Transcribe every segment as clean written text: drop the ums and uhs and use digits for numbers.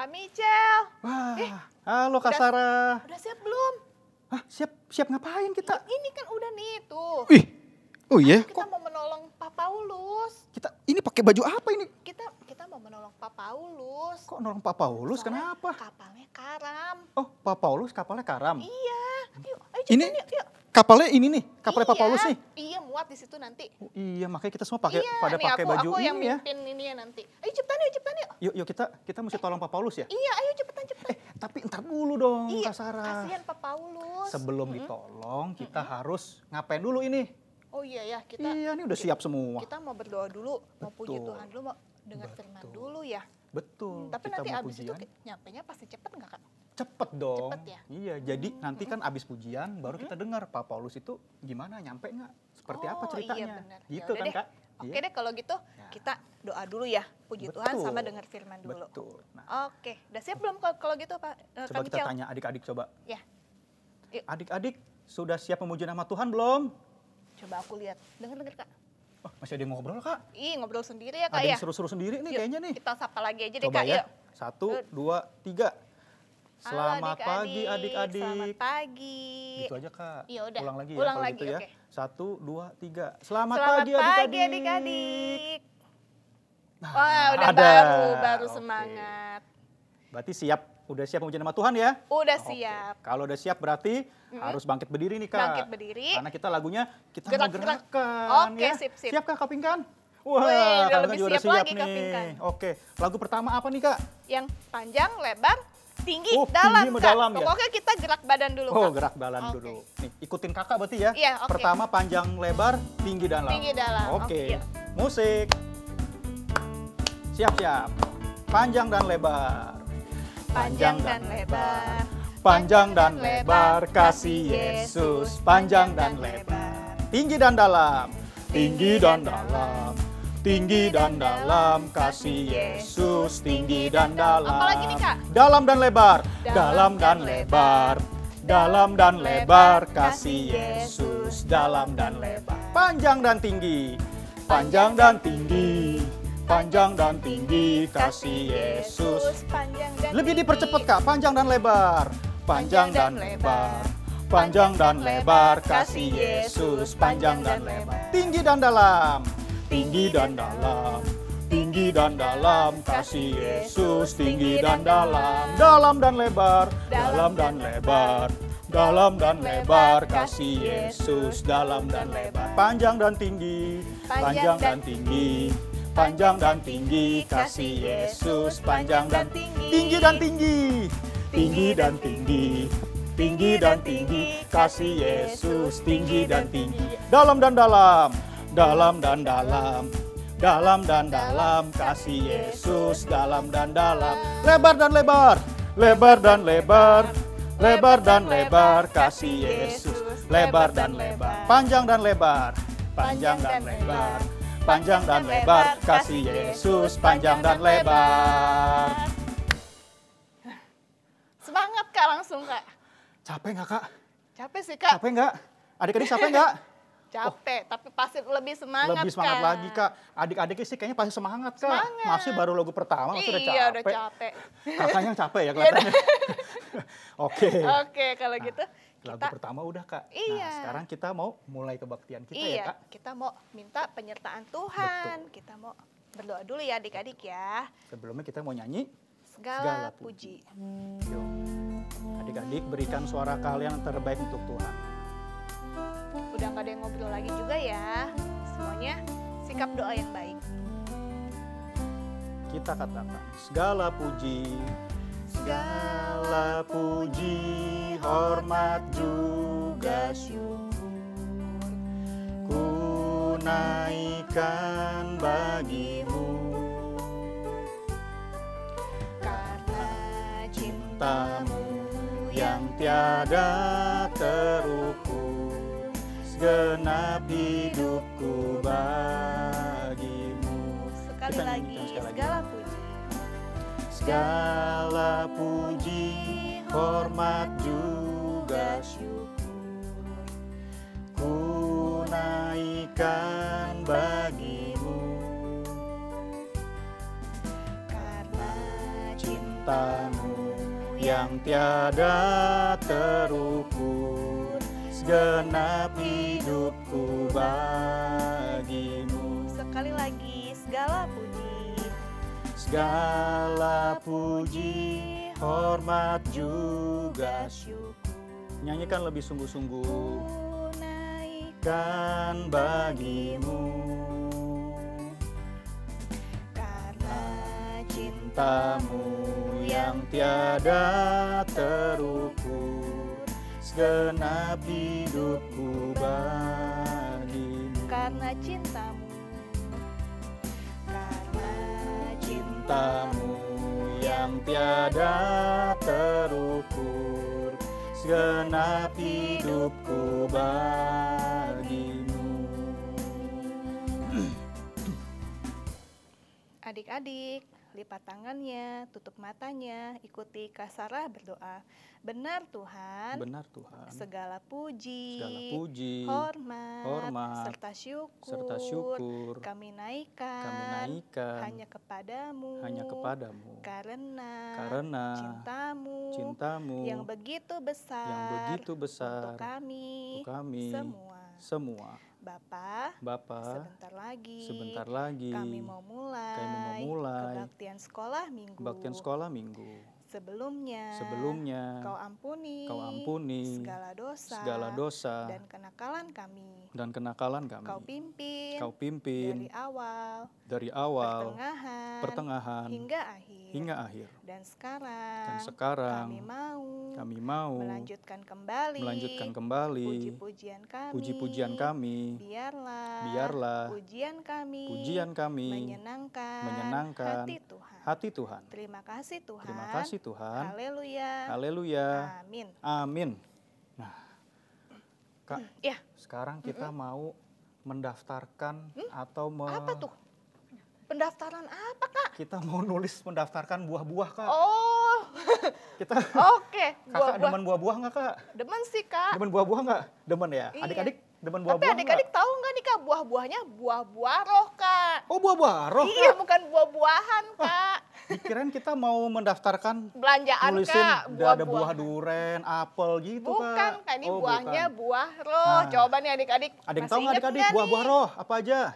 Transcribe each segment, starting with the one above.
Kak Michel. Wah, halo Kak Sarah. Udah siap belum? Hah, siap ngapain kita? Ini kan udah nih tuh. Wih, oh iya? Kita mau menolong Pak Paulus. Ini pakai baju apa ini? Kita mau menolong Pak Paulus. Kok nolong Pak Paulus? Soalnya Kenapa? kapalnya karam. Oh, Pak Paulus kapalnya karam. Iya. Yuk, ayo Ini cepetan yuk. kapalnya ini nih, kapalnya Pak Iya. Paulus nih. Iya, muat di situ nanti. Oh, iya, makanya kita semua pada Nih, pakai baju aku yang ini ya. mimpin ini ya nanti. Ayo cepetan yuk. Yuk kita mesti tolong Pak Paulus ya. Iya, ayo cepetan. Tapi ntar dulu dong, Iya, Kak Sarah. kasihan Pak Paulus. Sebelum ditolong, kita harus ngapain dulu ini? Oh iya ya, kita Iya, ini udah siap semua. kita mau berdoa dulu, mau puji Betul. Tuhan dulu, mau dengar firman dulu ya. Betul. Tapi kita nanti mau abis itu pujian. nyampenya pasti cepet nggak Kak? Cepet dong. Cepet ya? Iya, jadi nanti kan abis pujian baru kita dengar Pak Paulus itu gimana, nyampe nggak? Seperti apa Oh, ceritanya? iya benar. Gitu Yaudah kan deh. Kak? Oke Iya. deh kalau gitu kita doa dulu ya, puji Tuhan Betul. sama dengar firman dulu. Betul. Nah, Oke, udah siap belum kalau gitu Pak coba Kak kita Michel? tanya adik-adik coba. Ya, Adik-adik sudah siap memuji nama Tuhan belum? coba aku lihat. Dengar Kak. Oh, masih ada yang ngobrol Kak? Ih, ngobrol sendiri ya Kak Ada ya. yang seru-seru sendiri nih Yuk, kayaknya nih. Kita sapa lagi aja deh Coba Kak, ya. yuk. 1, 2, 3. Halo, Selamat pagi adik-adik. Selamat pagi. Gitu aja Kak. Iya, udah. Ulang lagi ya Ulang kalau lagi, gitu ya. oke. 1, 2, 3. Selamat Selamat pagi pagi adik-adik. adik-adik. Nah, Wah, udah ada. baru Oke. semangat. Berarti udah siap memuji nama Tuhan ya? Udah Oke. siap. Kalau udah siap berarti harus bangkit berdiri nih Kak. Bangkit berdiri. Karena kita lagunya kita Gerak, mau gerak. gerakan Oke, ya. sip. Siap Kak Kak Pinkan? Wih, Wah, udah Kak lebih Pinkan juga udah siap siap lagi, Kak Pinkan. nih. Oke, lagu pertama apa nih Kak? Yang panjang, lebar, tinggi, Oh, dalam tinggi, Kak. mendalam ya? Pokoknya kita gerak badan dulu Oh, Kak. gerak badan Oke. dulu. Nih, ikutin Kakak berarti ya. Iya, oke. Pertama panjang lebar, tinggi dalam. Tinggi dalam, Oke. iya. Musik. Siap-siap. Panjang dan lebar. Panjang dan lebar. Panjang dan lebar kasih Yesus. Panjang dan lebar. Tinggi dan dalam. Tinggi dan dalam. Tinggi dan dalam kasih Yesus. Tinggi dan dalam. Apalagi nih, Kak? Dalam dan lebar. Dalam dan lebar. Dalam dan lebar kasih Yesus. Dalam dan lebar. Panjang dan tinggi. Panjang dan tinggi. Panjang dan tinggi kasih Yesus. Panjang dan Lebih tinggi. dipercepat Kak, panjang dan lebar. Panjang dan lebar. Panjang dan lebar kasih Yesus. Panjang dan lebar. Tinggi dan dalam. Tinggi dan dalam. Tinggi dan dalam kasih Yesus. Tinggi dan dalam. Dalam dan lebar. Dalam dan lebar. Dalam dan lebar kasih Yesus. Dalam dan lebar. Panjang dan tinggi. Panjang dan tinggi. Panjang dan tinggi kasih Yesus. Panjang dan tinggi dan tinggi. Tinggi dan tinggi. Tinggi dan tinggi kasih Yesus. Tinggi dan tinggi. Dalam dan dalam. Dalam dan dalam. Dalam dan dalam kasih Yesus. Dalam dan dalam. Lebar dan lebar. Lebar dan lebar. Lebar dan lebar kasih Yesus. Lebar dan lebar. Panjang dan lebar. Panjang dan lebar. Panjang dan lebar kasih Yesus. Panjang dan lebar. Semangat Kak langsung Kak. Capek nggak Kak? Capek sih Kak. Capek nggak? Adik-adik capek nggak? Capek, tapi pasti lebih semangat Lebih semangat Kak. lagi Kak. Adik-adiknya sih kayaknya pasti semangat Kak. Semangat. Masih baru lagu pertama, masih udah capek. Iya udah capek. Kakaknya yang capek ya kelihatannya. Oke. Oke kalau gitu Lagu kita pertama udah Kak. Iya. Nah sekarang kita mau mulai kebaktian kita ya iya Kak. kita mau minta penyertaan Tuhan. Kita mau berdoa dulu ya adik-adik ya. Sebelumnya kita mau nyanyi. Segala puji. Yuk. Adik-adik berikan suara kalian yang terbaik untuk Tuhan. Udah nggak ada yang ngobrol lagi juga ya. Semuanya sikap doa yang baik. Kita katakan segala puji, segala puji, hormat juga syukur ku naikkan bagimu, Karena cintamu yang tiada terukur, segenap hidupku bagimu. sekali Kita lagi nyanyikan sekali lagi. segala puji. Segala puji, hormat juga syukur ku naikkan bagimu, Karena cinta cintamu yang tiada terukur, segenap hidupku bagimu. Sekali lagi, segala puji, segala puji, hormat juga syukur. Nyanyikan lebih sungguh-sungguh. Kan bagimu, karena cintamu yang tiada terukur, segenap hidupku bagimu. Karena cintamu, cintamu yang tiada terukur, segenap hidupku bagimu. Adik-adik, lipat tangannya, tutup matanya, ikuti Kak Sarah berdoa. Benar Tuhan, Benar Tuhan, segala puji, hormat, serta syukur, kami naikkan hanya kepadamu, karena cintamu yang begitu besar untuk kami semua. Bapa, sebentar lagi kami mau mulai kebaktian sekolah minggu. Sebelumnya Kau ampuni segala dosa dan kenakalan kami. Kau pimpin dari awal, pertengahan hingga akhir. Dan sekarang kami mau melanjutkan kembali puji-pujian kami. Biarlah pujian kami menyenangkan hati Tuhan. Terima kasih Tuhan. Haleluya. Amin. Nah, Kak, ya. Sekarang kita mau mendaftarkan atau apa tuh? Pendaftaran apa, Kak? Kita mau mendaftarkan buah-buah, Kak. Oh. Kita. Oke. Kakak demen buah-buah nggak, Kak? Demen sih, Kak. Demen buah-buah nggak? Demen ya? Iya. Adik-adik demen buah-buah nggak? Tapi adik-adik tahu nggak nih, Kak, buah-buahnya buah-buah roh, Kak. Oh, buah-buah roh, Kak? Iya, bukan buah-buahan, Kak. Dikirain kita mau mendaftarkan belanjaan, Kak. Ada buah duren, apel gitu, bukan, Kak. Ini buahnya buah roh. Coba nih adik-adik. Ada yang tahu nggak adik-adik buah-buah roh apa aja?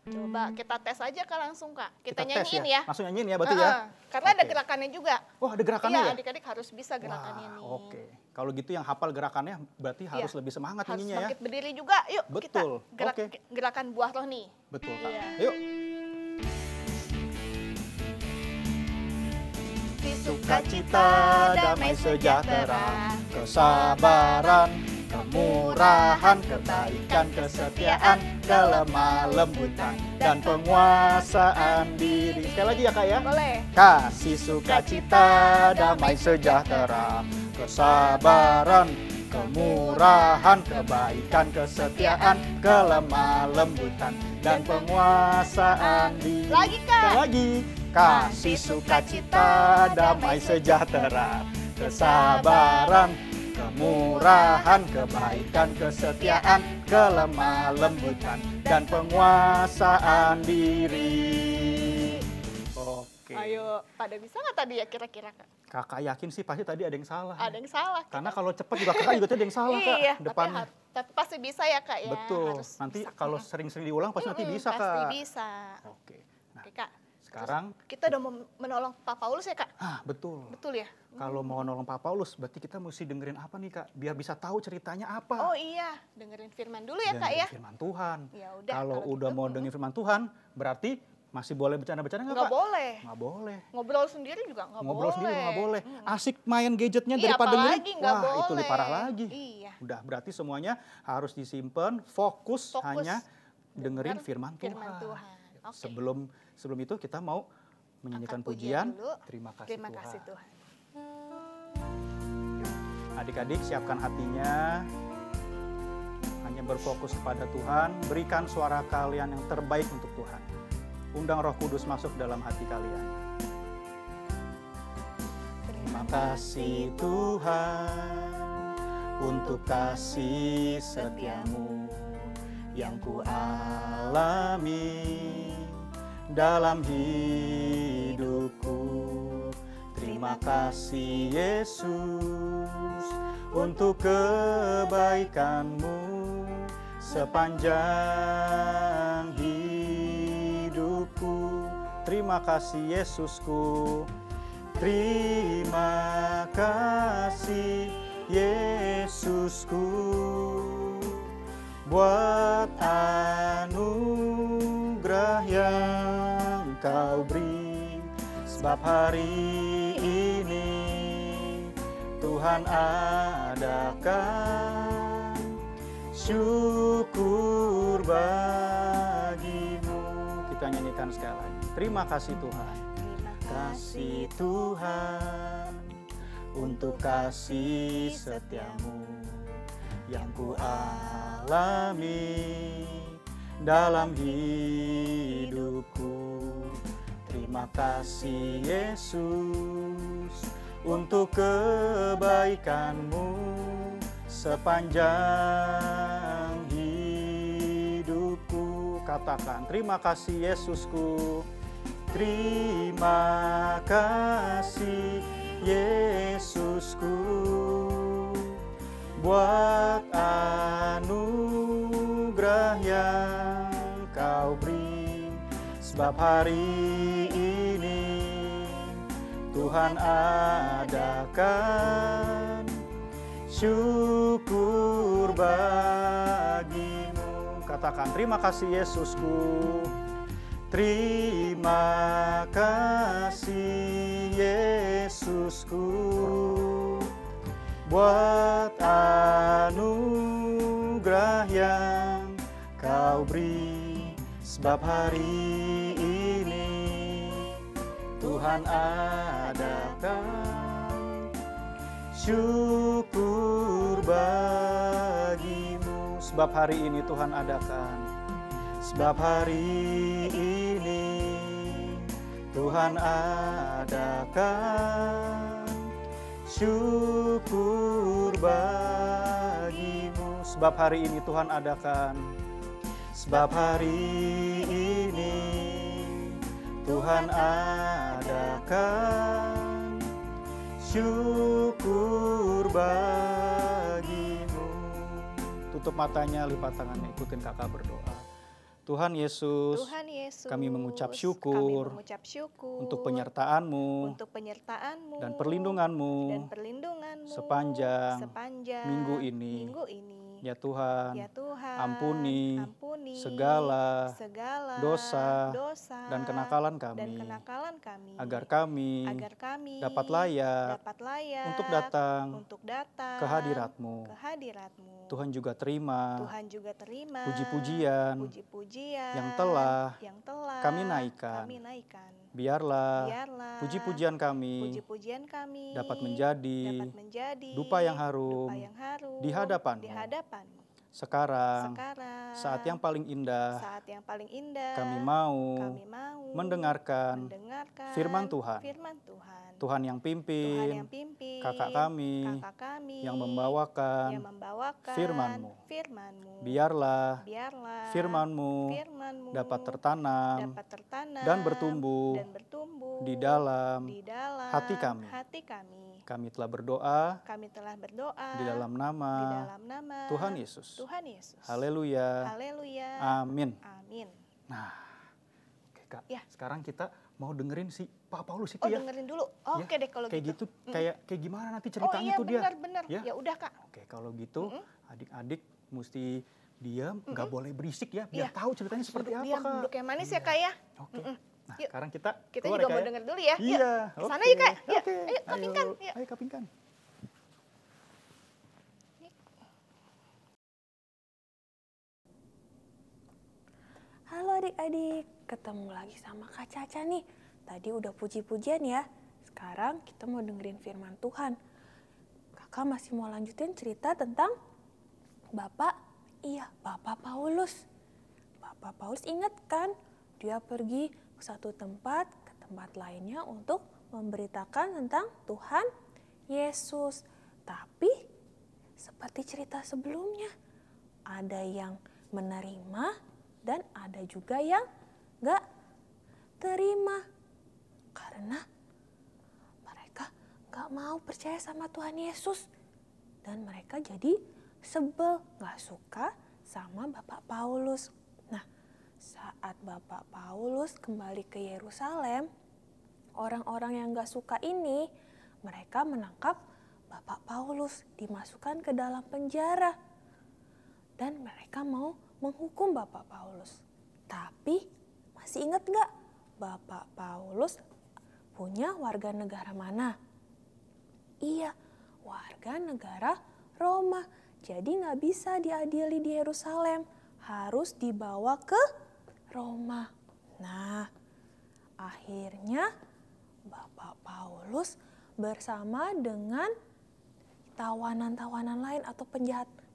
Coba kita tes aja, Kak, langsung, Kak. Kita tes nyanyiin ya? Langsung nyanyiin ya, berarti ya? Karena ada gerakannya juga. Oh, ada gerakannya ya? Iya, adik-adik harus bisa gerakannya nih. Oke. Kalau gitu yang hafal gerakannya berarti harus lebih semangat nyanyinya ya? Harus bangkit berdiri juga. Yuk, betul. kita gerakan buah roh nih. Betul, Kak. Iya. Yuk. Sukacita, damai sejahtera, kesabaran, kemurahan, kebaikan, kesetiaan, kelemah lembutan, dan penguasaan diri. Sekali lagi ya, Kak ya? Boleh. Kasih, sukacita, damai sejahtera, kesabaran, kemurahan, kebaikan, kesetiaan, kelemah lembutan, dan penguasaan diri. Lagi, Kak. Sekali lagi. Kasih, sukacita, damai sejahtera, kesabaran, kemurahan, kebaikan, kesetiaan, kelemah lembutan, dan penguasaan diri. Oke. Ayo, pada bisa nggak tadi ya kira-kira, Kak? Kakak yakin sih pasti tadi ada yang salah. Ada yang salah. Karena kalau cepat juga kakak juga ada yang salah, Kak. Iya, depannya. tapi pasti bisa ya, Kak ya. Betul. Harus nanti bisa. kalau sering-sering diulang pasti nanti bisa, Kak. Pasti bisa. Oke. Nah, Oke, Kak. sekarang kita udah mau menolong Pak Paulus ya, Kak? Betul. Betul ya? Kalau mau nolong Pak Paulus, berarti kita mesti dengerin apa nih, Kak? Biar bisa tahu ceritanya apa. Oh iya, dengerin firman dulu ya, Kak ya? Firman Tuhan. Ya udah. Kalau udah mau dengerin firman Tuhan, berarti masih boleh bercanda-bercanda nggak, Kak? Nggak boleh. Nggak boleh. Ngobrol sendiri juga nggak boleh. Ngobrol sendiri nggak boleh. Asik main gadgetnya daripada dengerin. Wah, boleh. Itu lebih parah lagi. Iya. Udah, berarti semuanya harus disimpan, fokus hanya dengerin firman Tuhan. Okay. Sebelum itu kita mau menyanyikan pujian. Terima kasih Tuhan. Adik-adik siapkan hatinya, hanya berfokus kepada Tuhan, berikan suara kalian yang terbaik untuk Tuhan. Undang Roh Kudus masuk dalam hati kalian. Terima kasih Tuhan untuk kasih setiamu yang ku alami dalam hidupku. Terima kasih Yesus untuk kebaikan-Mu sepanjang hidupku. Terima kasih Yesusku. Terima kasih Yesusku buat anugerah yang Kau beri. Sebab hari ini Tuhan adakan syukur bagimu. Kita nyanyikan sekali lagi. Terima kasih Tuhan. Terima Kasih Tuhan untuk kasih setiamu yang ku alami dalam hidupku. Terima kasih Yesus untuk kebaikan-Mu sepanjang hidupku. Katakan, terima kasih Yesusku. Terima kasih Yesusku buat anugerah yang Kau beri. Sebab hari ini Tuhan adakan syukur bagimu. Katakan, terima kasih Yesusku. Terima kasih Yesusku buat anugerah yang Kau beri. Sebab hari ini Tuhan adakan syukur bagimu. Sebab hari ini Tuhan adakan. Sebab hari ini Tuhan adakan syukur bagimu. Sebab hari ini Tuhan adakan. Sebab hari ini Tuhan adakan syukur bagimu. Tutup matanya, lipat tangannya, ikutin kakak berdoa. Tuhan Yesus, kami mengucap syukur untuk penyertaan-Mu dan perlindungan-Mu sepanjang minggu ini. Ya Tuhan, ampuni segala dosa dan kenakalan kami, agar kami dapat layak untuk datang ke hadirat-Mu. Tuhan juga terima puji-pujian yang telah kami naikkan. Biarlah puji-pujian kami dapat menjadi dupa yang harum di hadapan-Mu. Sekarang, saat yang paling indah, kami mau mendengarkan firman Tuhan. Tuhan yang pimpin kakak kami yang membawakan firman-Mu. Biarlah firman-Mu dapat tertanam dan bertumbuh di dalam hati kami. Kami telah berdoa di dalam nama Tuhan Yesus. Haleluya. Amin. Nah, oke Kak, sekarang kita mau dengerin si Pak Paulus itu ya. Dengerin dulu. Oke deh kalau kayak gitu. Kayak gimana nanti ceritanya tuh dia. Benar. Ya udah Kak. Oke, kalau gitu adik-adik mesti diam, nggak boleh berisik ya, biar tahu ceritanya seperti apa Kak. Duduk yang manis ya Kak ya. Oke. Nah, sekarang kita juga mau denger dulu ya. Iya. Yuk, sana yuk Kak. Yuk, Oke. ayo kapingkan. Ayo kapingkan. Halo adik-adik, ketemu lagi sama Kak Caca nih. Tadi udah puji-pujian ya, sekarang kita mau dengerin firman Tuhan. Kakak masih mau lanjutin cerita tentang Bapak Paulus. Bapak Paulus ingat kan, dia pergi ke satu tempat, ke tempat lainnya untuk memberitakan tentang Tuhan Yesus. Tapi seperti cerita sebelumnya, ada yang menerima dan ada juga yang gak terima. Karena mereka gak mau percaya sama Tuhan Yesus. Dan mereka jadi sebel, gak suka sama Bapak Paulus. Nah, saat Bapak Paulus kembali ke Yerusalem, orang-orang yang gak suka ini, mereka menangkap Bapak Paulus, dimasukkan ke dalam penjara. Dan mereka mau menghukum Bapak Paulus. Tapi masih ingat gak Bapak Paulus punya warga negara mana? Iya, warga negara Roma. Jadi gak bisa diadili di Yerusalem, harus dibawa ke Roma. Nah, akhirnya Bapak Paulus bersama dengan tawanan-tawanan lain atau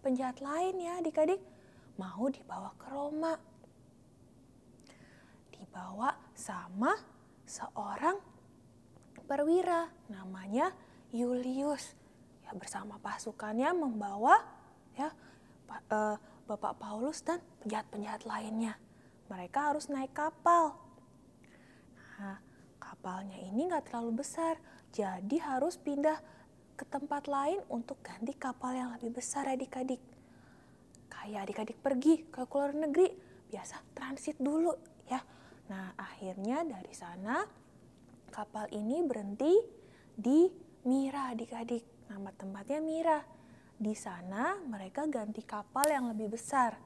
penjahat lain ya adik-adik, mau dibawa ke Roma. Dibawa sama seorang perwira namanya Yulius. Ya, bersama pasukannya membawa ya Bapak Paulus dan penjahat-penjahat lainnya. Mereka harus naik kapal. Nah, kapalnya ini gak terlalu besar, jadi harus pindah ke tempat lain untuk ganti kapal yang lebih besar adik-adik. Kayak adik-adik pergi ke luar negeri, biasa transit dulu ya. Nah, akhirnya dari sana kapal ini berhenti di Mira adik-adik. Nama tempatnya Mira. Di sana mereka ganti kapal yang lebih besar.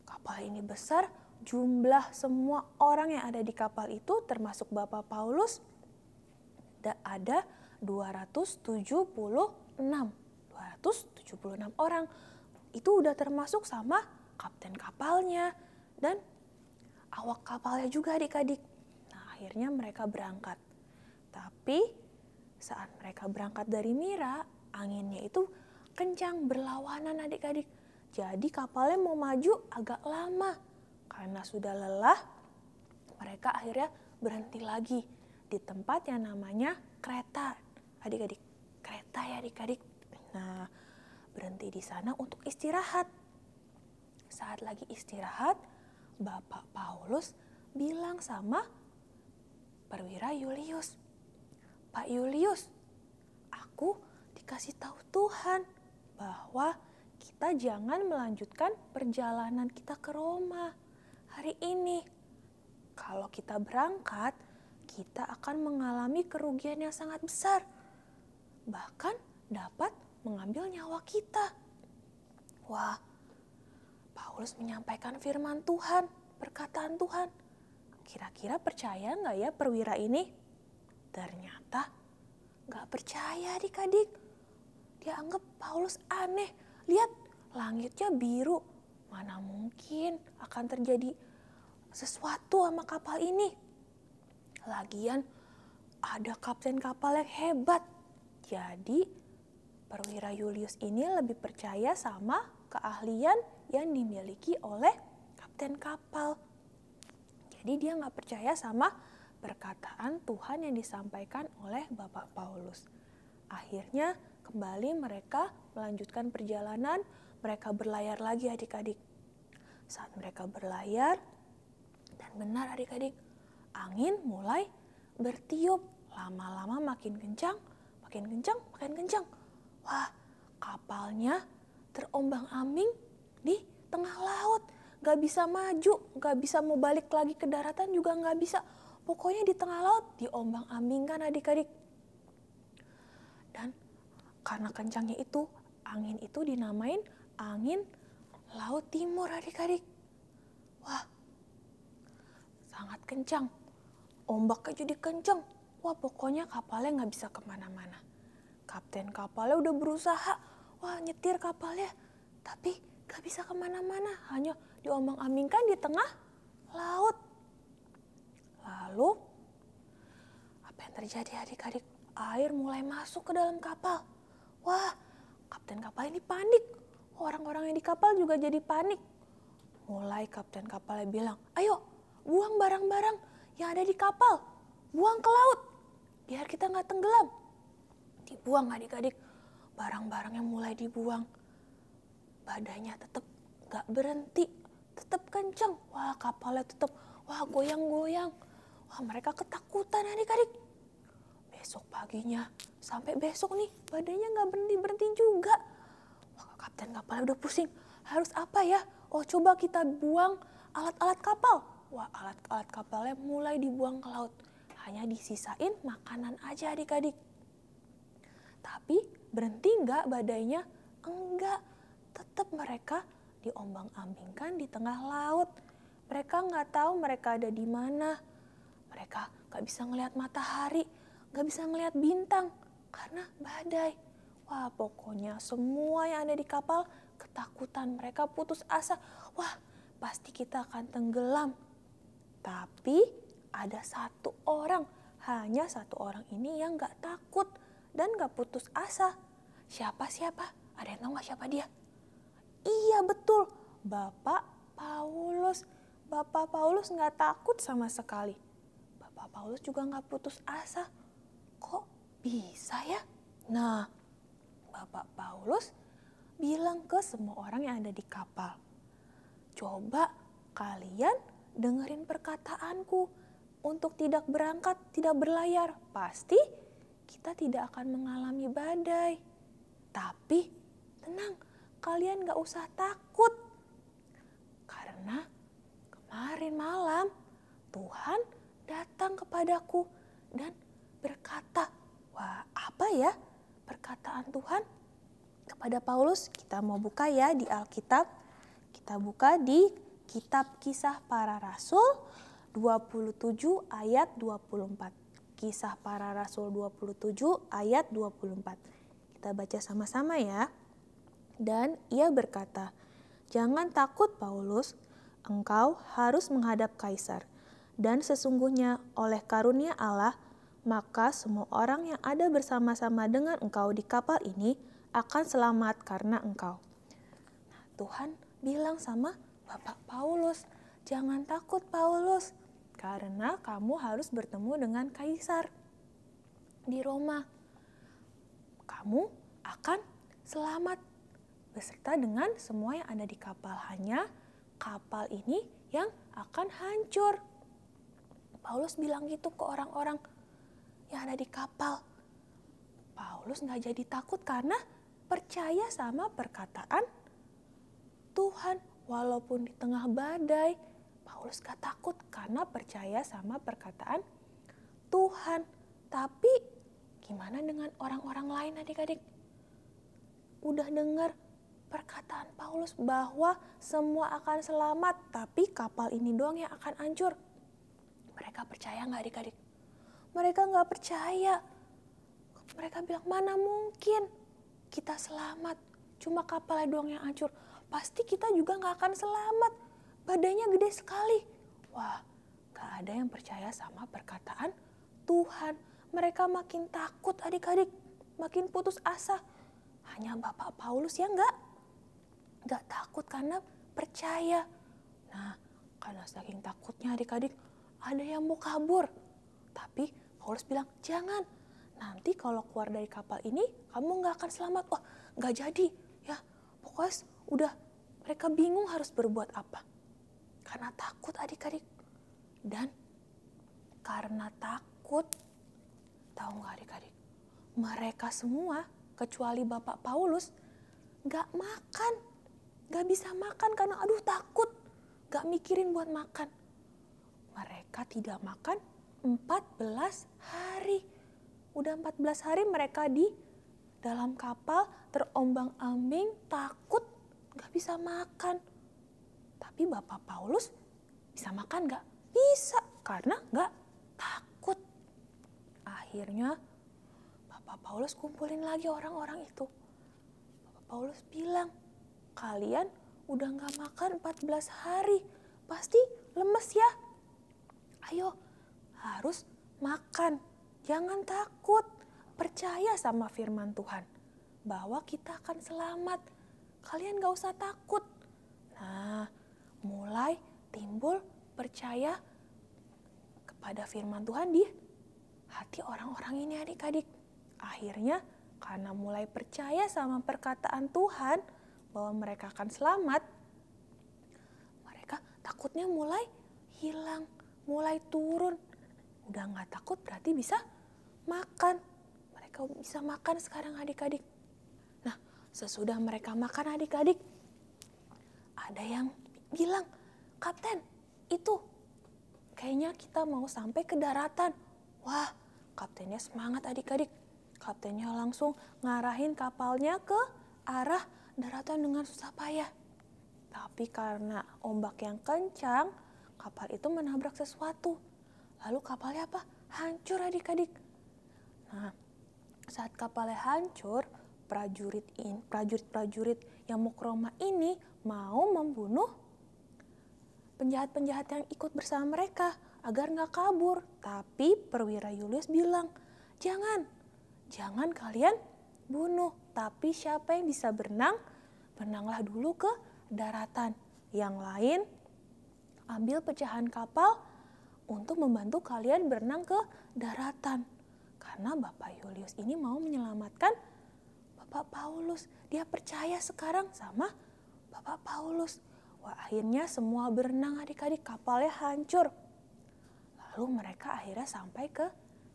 Kapal ini besar, jumlah semua orang yang ada di kapal itu termasuk Bapak Paulus ada 276 orang. Itu udah termasuk sama kapten kapalnya dan awak kapalnya juga adik-adik. Nah, akhirnya mereka berangkat. Tapi saat mereka berangkat dari Mira, anginnya itu kencang berlawanan adik-adik. Jadi kapalnya mau maju agak lama. Karena sudah lelah, mereka akhirnya berhenti lagi di tempat yang namanya Kreta. Adik-adik, Kreta ya adik-adik. Nah, berhenti di sana untuk istirahat. Saat lagi istirahat, Bapak Paulus bilang sama perwira Yulius, Pak Yulius, aku dikasih tahu Tuhan bahwa kita jangan melanjutkan perjalanan kita ke Roma hari ini. Kalau kita berangkat, kita akan mengalami kerugian yang sangat besar. Bahkan dapat mengambil nyawa kita. Wah, Paulus menyampaikan firman Tuhan, perkataan Tuhan. Kira-kira percaya nggak ya perwira ini? Ternyata nggak percaya adik-adik. Dia anggap Paulus aneh. Lihat, langitnya biru. Mana mungkin akan terjadi sesuatu sama kapal ini. Lagian ada kapten kapal yang hebat. Jadi perwira Yulius ini lebih percaya sama keahlian yang dimiliki oleh kapten kapal. Jadi dia nggak percaya sama perkataan Tuhan yang disampaikan oleh Bapak Paulus. Akhirnya kembali mereka melanjutkan perjalanan, mereka berlayar lagi adik-adik. Saat mereka berlayar, dan benar adik-adik, angin mulai bertiup, lama-lama makin kencang, makin kencang, makin kencang. Wah, kapalnya terombang-ambing di tengah laut. Gak bisa maju, gak bisa mau balik lagi ke daratan juga gak bisa. Pokoknya di tengah laut diombang-ambingkan adik-adik. Dan karena kencangnya itu, angin itu dinamain angin laut timur adik-adik. Wah, sangat kencang. Ombaknya jadi kencang. Wah, pokoknya kapalnya gak bisa kemana-mana. Kapten kapalnya udah berusaha, wah nyetir kapalnya. Tapi gak bisa kemana-mana, hanya diombang-ambingkan di tengah laut. Lalu, apa yang terjadi adik-adik? Air mulai masuk ke dalam kapal. Wah, kapten kapal ini panik. Orang-orang yang di kapal juga jadi panik. Mulai kapten kapalnya bilang, ayo buang barang-barang yang ada di kapal. Buang ke laut, biar kita gak tenggelam. Dibuang adik-adik, barang-barangnya mulai dibuang. Badannya tetap gak berhenti, tetap kencang. Wah, kapalnya tetap, wah goyang-goyang. Wah, mereka ketakutan adik-adik. Besok paginya, sampai besok nih badainya nggak berhenti-berhenti juga. Wah, kapten kapalnya udah pusing. Harus apa ya? Oh, coba kita buang alat-alat kapal. Wah, alat-alat kapalnya mulai dibuang ke laut. Hanya disisain makanan aja adik-adik. Tapi berhenti nggak badainya? Enggak. Tetap mereka diombang-ambingkan di tengah laut. Mereka nggak tahu mereka ada di mana. Mereka nggak bisa ngelihat matahari, nggak bisa ngelihat bintang karena badai. Wah, pokoknya semua yang ada di kapal ketakutan. Mereka putus asa. Wah, pasti kita akan tenggelam. Tapi ada satu orang, hanya satu orang ini yang nggak takut dan nggak putus asa. Siapa? Ada yang tahu nggak siapa dia? Iya betul, Bapak Paulus. Bapak Paulus nggak takut sama sekali. Bapak Paulus juga nggak putus asa. Kok bisa ya? Nah, Bapak Paulus bilang ke semua orang yang ada di kapal, coba kalian dengerin perkataanku untuk tidak berangkat, tidak berlayar. Pasti kita tidak akan mengalami badai. Tapi tenang, kalian gak usah takut. Karena kemarin malam Tuhan datang kepadaku dan berkata, wah apa ya perkataan Tuhan kepada Paulus? Kita mau buka ya di Alkitab. Kita buka di Kitab Kisah Para Rasul 27 ayat 24. Kisah Para Rasul 27 ayat 24. Kita baca sama-sama ya. Dan ia berkata, "Jangan takut Paulus, engkau harus menghadap Kaisar. Dan sesungguhnya oleh karunia Allah, maka semua orang yang ada bersama-sama dengan engkau di kapal ini akan selamat karena engkau." Nah, Tuhan bilang sama Bapak Paulus, "Jangan takut Paulus, karena kamu harus bertemu dengan Kaisar di Roma. Kamu akan selamat beserta dengan semua yang ada di kapal. Hanya kapal ini yang akan hancur." Paulus bilang gitu ke orang-orang yang ada di kapal. Paulus gak jadi takut karena percaya sama perkataan Tuhan. Walaupun di tengah badai, Paulus gak takut karena percaya sama perkataan Tuhan. Tapi gimana dengan orang-orang lain adik-adik? Udah dengar perkataan Paulus bahwa semua akan selamat, tapi kapal ini doang yang akan hancur. Mereka percaya gak adik-adik? Mereka gak percaya. Mereka bilang, mana mungkin kita selamat, cuma kapalnya doang yang hancur. Pasti kita juga gak akan selamat, badainya gede sekali. Wah, gak ada yang percaya sama perkataan Tuhan. Mereka makin takut adik-adik, makin putus asa. Hanya Bapak Paulus yang gak takut karena percaya. Nah, karena saking takutnya adik-adik, ada yang mau kabur. Tapi Paulus bilang, jangan. Nanti kalau keluar dari kapal ini, kamu gak akan selamat. Wah, gak jadi. Ya, pokoknya udah mereka bingung harus berbuat apa. Karena takut adik-adik. Dan karena takut, tahu gak adik-adik? Mereka semua, kecuali Bapak Paulus, gak makan. Gak bisa makan karena aduh takut. Gak mikirin buat makan. Mereka tidak makan 14 hari. Udah 14 hari mereka di dalam kapal terombang-ambing, takut, gak bisa makan. Tapi Bapak Paulus bisa makan gak? Bisa, karena gak takut. Akhirnya Bapak Paulus kumpulin lagi orang-orang itu. Bapak Paulus bilang, kalian udah gak makan 14 hari, pasti lemes ya. Ayo, harus makan. Jangan takut. Percaya sama firman Tuhan bahwa kita akan selamat. Kalian gak usah takut. Nah, mulai timbul percaya kepada firman Tuhan di hati orang-orang ini adik-adik. Akhirnya karena mulai percaya sama perkataan Tuhan bahwa mereka akan selamat, mereka takutnya mulai hilang. Mulai turun. Udah gak takut berarti bisa makan. Mereka bisa makan sekarang adik-adik. Nah, sesudah mereka makan adik-adik, ada yang bilang, "Kapten, itu kayaknya kita mau sampai ke daratan." Wah, kaptennya semangat adik-adik. Kaptennya langsung ngarahin kapalnya ke arah daratan dengan susah payah. Tapi karena ombak yang kencang, kapal itu menabrak sesuatu. Lalu kapalnya apa? Hancur adik-adik. Nah, saat kapalnya hancur, prajurit-prajurit yang mau ke Roma ini mau membunuh penjahat-penjahat yang ikut bersama mereka agar nggak kabur. Tapi perwira Julius bilang, jangan kalian bunuh. Tapi siapa yang bisa berenang, berenanglah dulu ke daratan. Yang lain ambil pecahan kapal untuk membantu kalian berenang ke daratan. Karena Bapak Julius ini mau menyelamatkan Bapak Paulus. Dia percaya sekarang sama Bapak Paulus. Wah, akhirnya semua berenang adik-adik, kapalnya hancur. Lalu mereka akhirnya sampai ke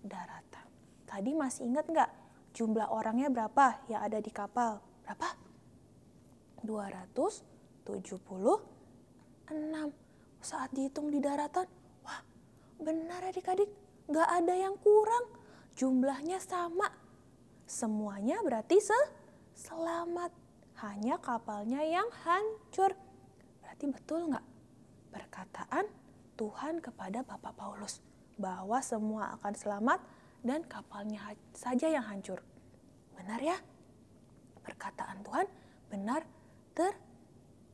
daratan. Tadi masih ingat nggak jumlah orangnya berapa yang ada di kapal? Berapa? 276. Saat dihitung di daratan, wah benar adik-adik, nggak ada yang kurang. Jumlahnya sama. Semuanya berarti selamat. Hanya kapalnya yang hancur. Berarti betul nggak perkataan Tuhan kepada Bapak Paulus bahwa semua akan selamat dan kapalnya saja yang hancur? Benar ya? Perkataan Tuhan benar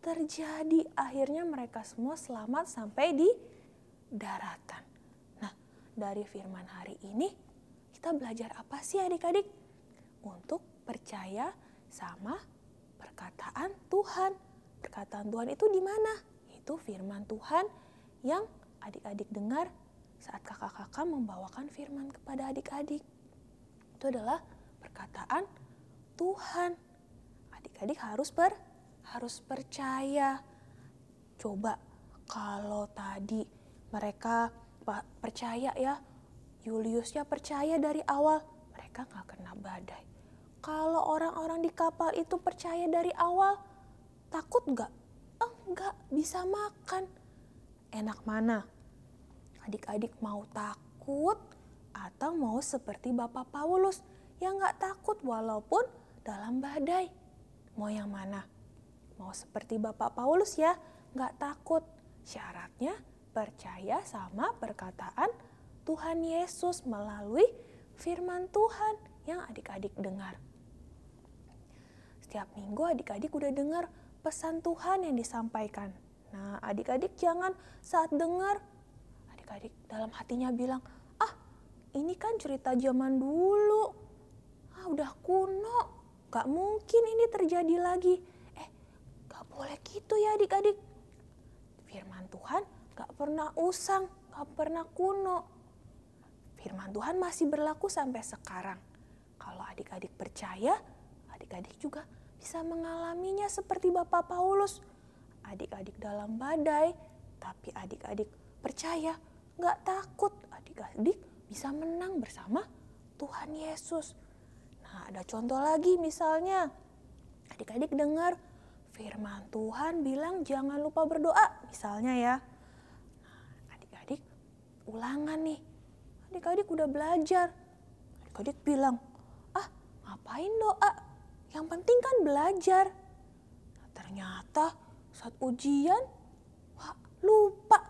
terjadi. Akhirnya mereka semua selamat sampai di daratan. Nah, dari firman hari ini kita belajar apa sih adik-adik? Untuk percaya sama perkataan Tuhan. Perkataan Tuhan itu di mana? Itu firman Tuhan yang adik-adik dengar saat kakak-kakak membawakan firman kepada adik-adik. Itu adalah perkataan Tuhan. Adik-adik harus percaya. Coba kalau tadi mereka percaya ya, Juliusnya percaya dari awal, mereka gak kena badai. Kalau orang-orang di kapal itu percaya dari awal, takut gak? Enggak, bisa makan. Enak mana? Adik-adik mau takut atau mau seperti Bapak Paulus yang gak takut walaupun dalam badai? Mau yang mana? Mau seperti Bapak Paulus ya, gak takut. Syaratnya percaya sama perkataan Tuhan Yesus melalui firman Tuhan yang adik-adik dengar. Setiap minggu adik-adik udah dengar pesan Tuhan yang disampaikan. Nah, adik-adik jangan saat dengar, adik-adik dalam hatinya bilang, ini kan cerita zaman dulu. Udah kuno, gak mungkin ini terjadi lagi. Gak boleh gitu ya adik-adik. Firman Tuhan gak pernah usang, gak pernah kuno. Firman Tuhan masih berlaku sampai sekarang. Kalau adik-adik percaya, adik-adik juga bisa mengalaminya seperti Bapak Paulus. Adik-adik dalam badai, tapi adik-adik percaya, gak takut. Adik-adik bisa menang bersama Tuhan Yesus. Nah, ada contoh lagi misalnya. Adik-adik dengar firman Tuhan bilang jangan lupa berdoa misalnya ya. Nah, adik-adik ulangan nih. Adik-adik udah belajar. Adik-adik bilang, ngapain doa? Yang penting kan belajar. Nah, ternyata saat ujian, lupa.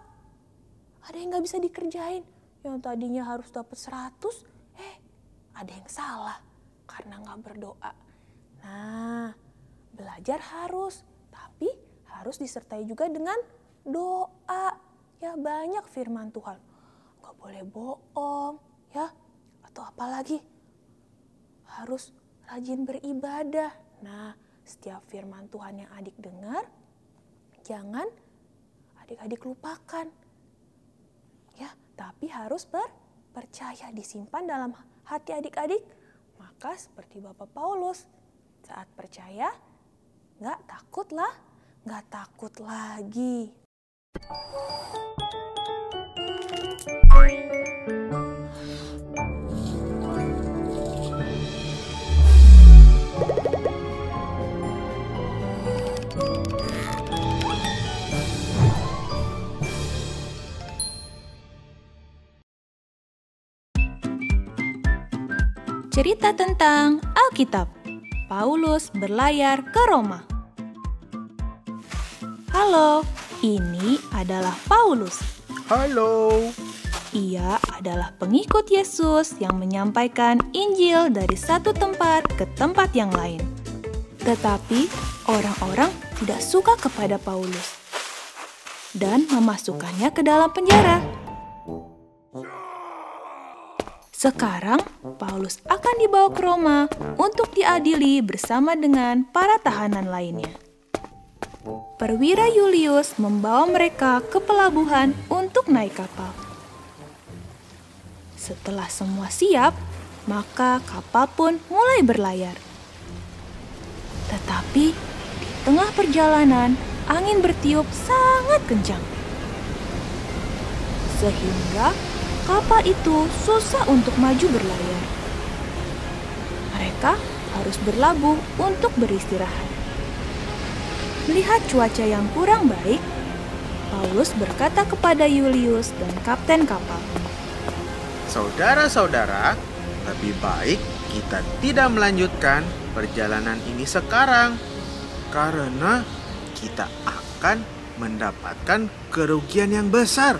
Ada yang gak bisa dikerjain. Yang tadinya harus dapat 100, ada yang salah karena gak berdoa. Nah, belajar harus, tapi harus disertai juga dengan doa. Ya, banyak firman Tuhan. Gak boleh bohong, ya. Atau apalagi, harus rajin beribadah. Nah, setiap firman Tuhan yang adik dengar, jangan adik-adik lupakan. Ya, tapi harus percaya, disimpan dalam hati adik-adik. Maka seperti Bapak Paulus, saat percaya, gak takut lagi. Cerita tentang Alkitab. Paulus berlayar ke Roma. Halo, ini adalah Paulus. Halo. Ia adalah pengikut Yesus yang menyampaikan Injil dari satu tempat ke tempat yang lain. Tetapi orang-orang tidak suka kepada Paulus dan memasukkannya ke dalam penjara. Sekarang, Paulus akan dibawa ke Roma untuk diadili bersama dengan para tahanan lainnya. Perwira Julius membawa mereka ke pelabuhan untuk naik kapal. Setelah semua siap, maka kapal pun mulai berlayar. Tetapi di tengah perjalanan, angin bertiup sangat kencang. Sehingga kapal itu susah untuk maju berlayar. Mereka harus berlabuh untuk beristirahat. Melihat cuaca yang kurang baik, Paulus berkata kepada Julius dan kapten kapal, "Saudara-saudara, lebih baik kita tidak melanjutkan perjalanan ini sekarang, karena kita akan mendapatkan kerugian yang besar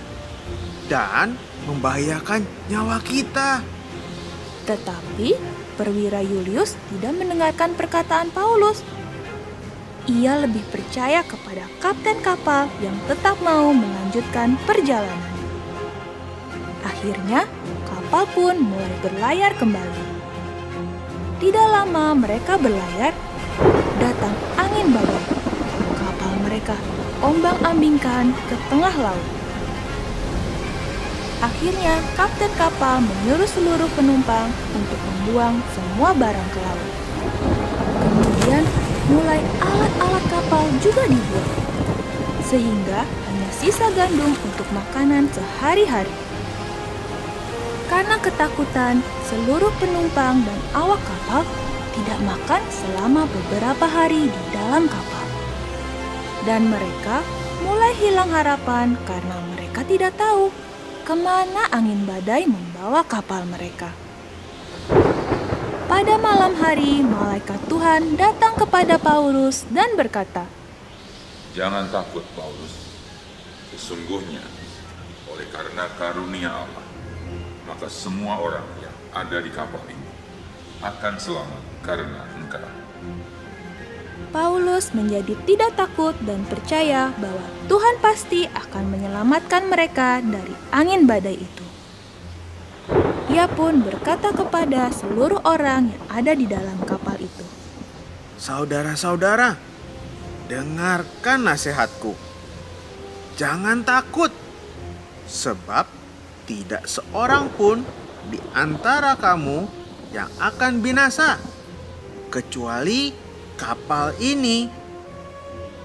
dan membahayakan nyawa kita." Tetapi perwira Julius tidak mendengarkan perkataan Paulus. Ia lebih percaya kepada kapten kapal yang tetap mau melanjutkan perjalanan. Akhirnya, kapal pun mulai berlayar kembali. Tidak lama mereka berlayar, datang angin badai. Kapal mereka ombang-ambingkan ke tengah laut. Akhirnya, kapten kapal menyuruh seluruh penumpang untuk membuang semua barang ke laut. Kemudian, mulai alat-alat kapal juga dibuang, sehingga hanya sisa gandum untuk makanan sehari-hari. Karena ketakutan, seluruh penumpang dan awak kapal tidak makan selama beberapa hari di dalam kapal. Dan mereka mulai hilang harapan karena mereka tidak tahu kemana angin badai membawa kapal mereka. Pada malam hari, malaikat Tuhan datang kepada Paulus dan berkata, "Jangan takut, Paulus. Sesungguhnya, oleh karena karunia Allah, maka semua orang yang ada di kapal ini akan selamat karena engkau." Paulus menjadi tidak takut dan percaya bahwa Tuhan pasti akan menyelamatkan mereka dari angin badai itu. Ia pun berkata kepada seluruh orang yang ada di dalam kapal itu, "Saudara-saudara, dengarkan nasihatku. Jangan takut, sebab tidak seorang pun di antara kamu yang akan binasa, kecuali kapal ini."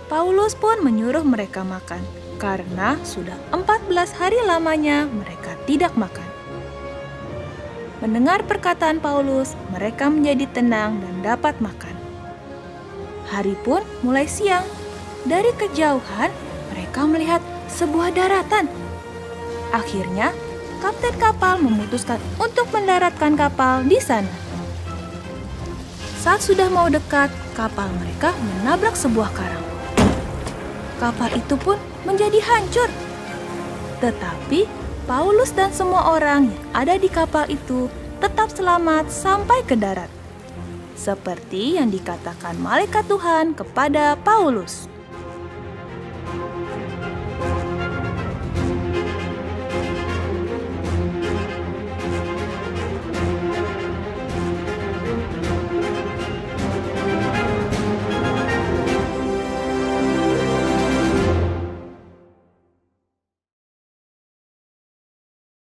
Paulus pun menyuruh mereka makan, karena sudah 14 hari lamanya mereka tidak makan. Mendengar perkataan Paulus, mereka menjadi tenang dan dapat makan. Hari pun mulai siang. Dari kejauhan, mereka melihat sebuah daratan. Akhirnya, kapten kapal memutuskan untuk mendaratkan kapal di sana. Saat sudah mau dekat, kapal mereka menabrak sebuah karang. Kapal itu pun menjadi hancur. Tetapi Paulus dan semua orang yang ada di kapal itu tetap selamat sampai ke darat. Seperti yang dikatakan malaikat Tuhan kepada Paulus.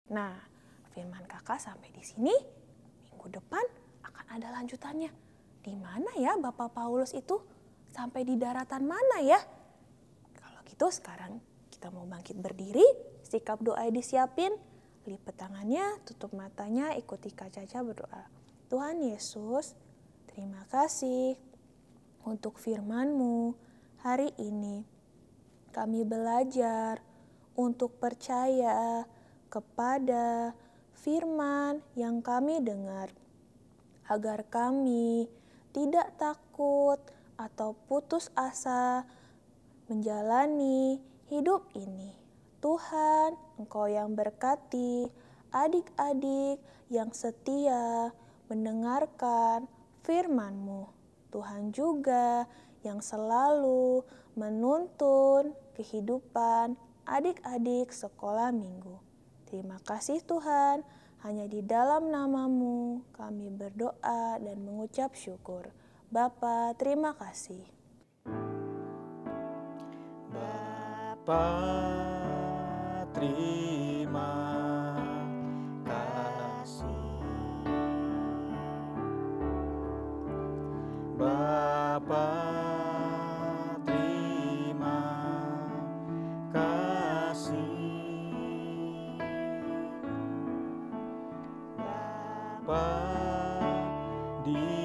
Nah, firman kakak sampai di sini. Minggu depan akan ada lanjutannya. Di mana ya Bapak Paulus itu? Sampai di daratan mana ya? Kalau gitu sekarang kita mau bangkit berdiri, sikap doa disiapin, lipat tangannya, tutup matanya, ikuti Kak Caca berdoa. Tuhan Yesus, terima kasih untuk firman-Mu hari ini. Kami belajar untuk percaya kepada firman yang kami dengar. agar kami tidak takut atau putus asa menjalani hidup ini. Tuhan, Engkau yang berkati adik-adik yang setia mendengarkan firman-Mu. Tuhan juga yang selalu menuntun kehidupan adik-adik sekolah minggu. Terima kasih Tuhan, hanya di dalam nama-Mu kami berdoa dan mengucap syukur. Bapa, terima kasih. Bapa, terima kasih. Bapa, terima kasih. Bapa, di